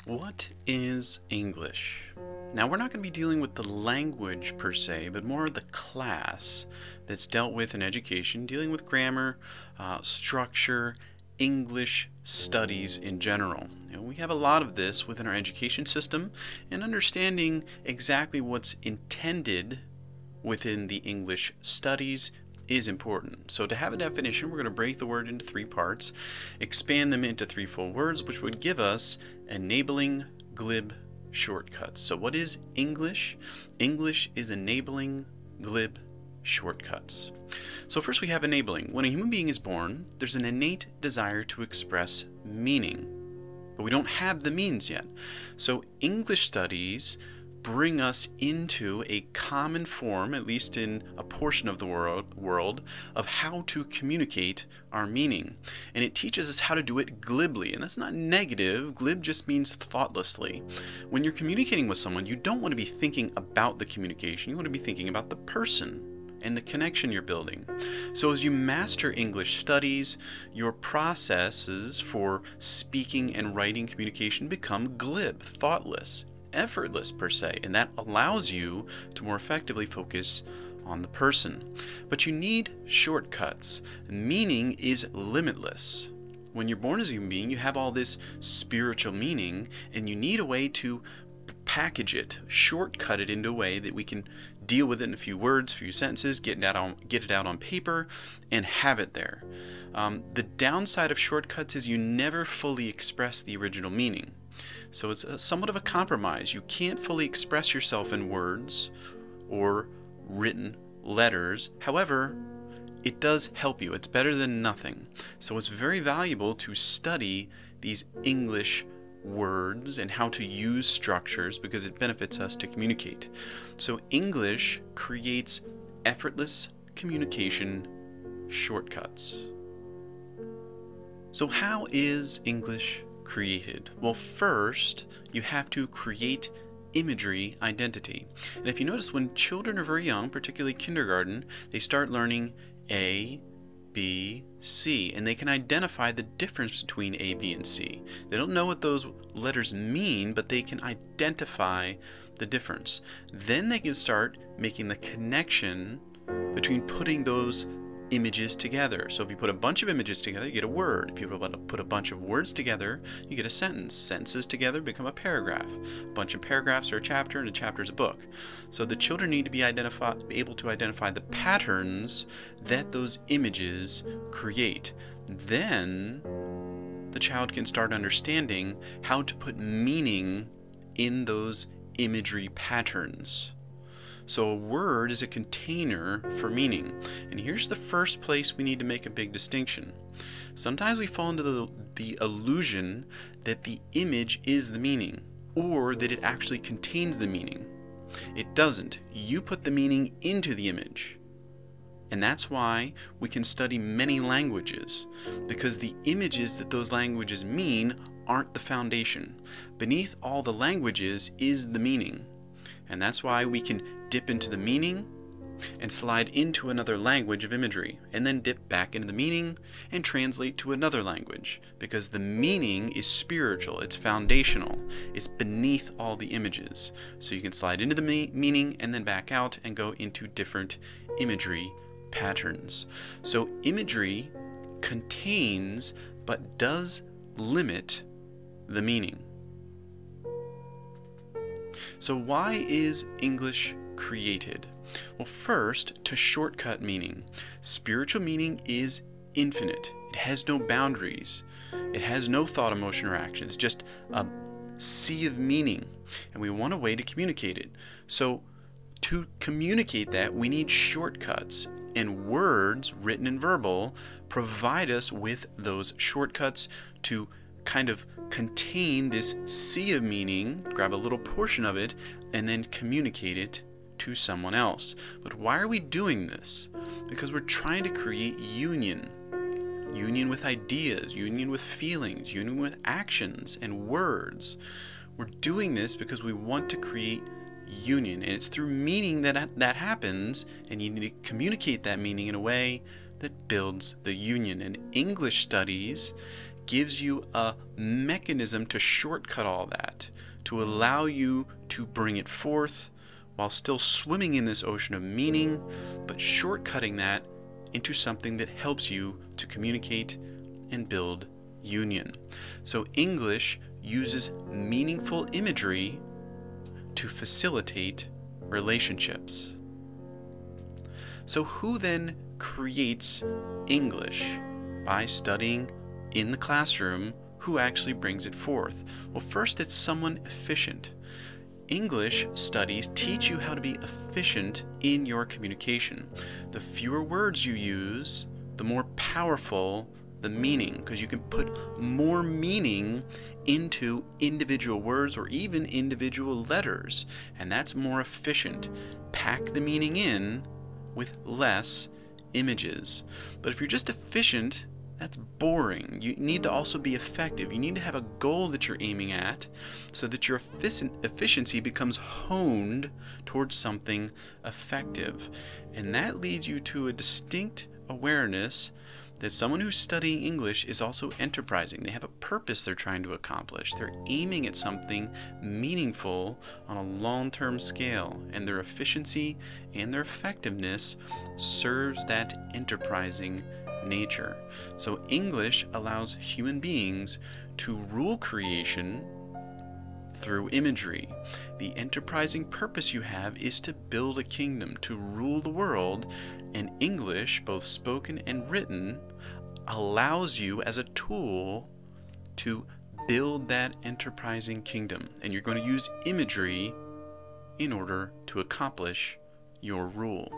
What is English? Now, we're not going to be dealing with the language per se, but more the class that's dealt with in education, dealing with grammar, structure, English studies in general. We have a lot of this within our education system, and understanding exactly what's intended within the English studies is important. So to have a definition, we're going to break the word into three parts, expand them into three full words, which would give us enabling glib shortcuts. So what is English? English is enabling glib shortcuts. So first we have enabling. When a human being is born, there's an innate desire to express meaning, but we don't have the means yet. So English studies bring us into a common form, at least in a portion of the world, of how to communicate our meaning. And it teaches us how to do it glibly. And that's not negative. Glib just means thoughtlessly. When you're communicating with someone, you don't want to be thinking about the communication. You want to be thinking about the person and the connection you're building. So as you master English studies, your processes for speaking and writing communication become glib, thoughtless, effortless per se, and that allows you to more effectively focus on the person. But you need shortcuts. Meaning is limitless. When you're born as a human being, you have all this spiritual meaning, and you need a way to package it, shortcut it into a way that we can deal with it in a few words, few sentences, get it out on paper, and have it there. The downside of shortcuts is you never fully express the original meaning. So it's somewhat of a compromise. You can't fully express yourself in words or written letters. However, it does help you. It's better than nothing. So it's very valuable to study these English words and how to use structures because it benefits us to communicate. So English creates effortless communication shortcuts. So how is English created? Well, first you have to create imagery identity. And if you notice, when children are very young, particularly kindergarten, they start learning A, B, C, and they can identify the difference between A, B, and C. They don't know what those letters mean, but they can identify the difference. Then they can start making the connection between putting those images together. So if you put a bunch of images together, you get a word. If you put a bunch of words together, you get a sentence. Sentences together become a paragraph. A bunch of paragraphs are a chapter, and a chapter is a book. So the children need to be able to identify the patterns that those images create. Then the child can start understanding how to put meaning in those imagery patterns. So a word is a container for meaning. And here's the first place we need to make a big distinction. Sometimes we fall into the illusion that the image is the meaning, or that it actually contains the meaning. It doesn't. You put the meaning into the image. And that's why we can study many languages, because the images that those languages mean aren't the foundation. Beneath all the languages is the meaning. And that's why we can dip into the meaning and slide into another language of imagery, and then dip back into the meaning and translate to another language, because the meaning is spiritual, it's foundational, it's beneath all the images. So you can slide into the meaning and then back out and go into different imagery patterns. So imagery contains but does limit the meaning. So why is English created? Well, first, to shortcut meaning. Spiritual meaning is infinite. It has no boundaries. It has no thought, emotion, or action. It's just a sea of meaning, and we want a way to communicate it. So to communicate that, we need shortcuts, and words, written and verbal, provide us with those shortcuts to kind of contain this sea of meaning, grab a little portion of it, and then communicate it to someone else. But why are we doing this? Because we're trying to create union. Union with ideas, union with feelings, union with actions and words. We're doing this because we want to create union, and it's through meaning that happens, and you need to communicate that meaning in a way that builds the union. And English studies gives you a mechanism to shortcut all that, to allow you to bring it forth while still swimming in this ocean of meaning, but shortcutting that into something that helps you to communicate and build union. So English uses meaningful imagery to facilitate relationships. So who then creates English by studying in the classroom? Who actually brings it forth? Well, first, it's someone efficient. English studies teach you how to be efficient in your communication. The fewer words you use, the more powerful the meaning, because you can put more meaning into individual words or even individual letters, and that's more efficient. Pack the meaning in with less images. But if you're just efficient, that's boring. You need to also be effective. You need to have a goal that you're aiming at so that your efficiency becomes honed towards something effective. And that leads you to a distinct awareness that someone who's studying English is also enterprising. They have a purpose they're trying to accomplish. They're aiming at something meaningful on a long-term scale, and their efficiency and their effectiveness serves that enterprising nature. So English allows human beings to rule creation through imagery. The enterprising purpose you have is to build a kingdom, to rule the world, and English, both spoken and written, allows you as a tool to build that enterprising kingdom. And you're going to use imagery in order to accomplish your rule.